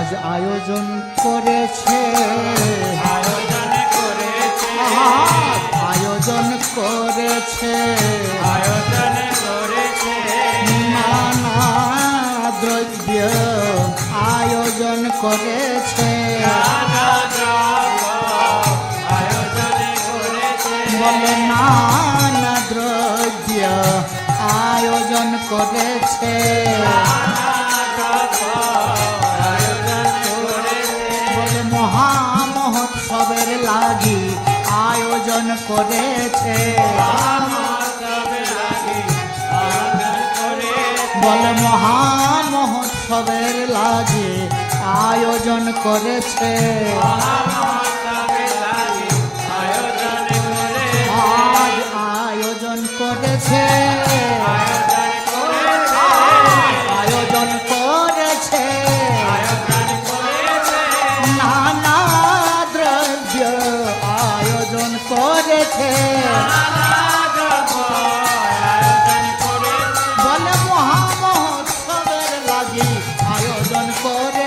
আজ আয়োজন করেছে আয়োজন করেছে নানা দ্রব্য আয়োজন করেছে বলে নানা দ্রব্য আয়োজন করেছে বলে মহামহোৎসবের লাগি আয়োজন করেছে বলে মহামহোৎসবের লাগি আয়োজন করেছে আজ আয়োজন করেছে আয়োজন করেছে নানা দ্রব্য আয়োজন করেছে বলে মহামহোৎসবের লাগি আয়োজন করে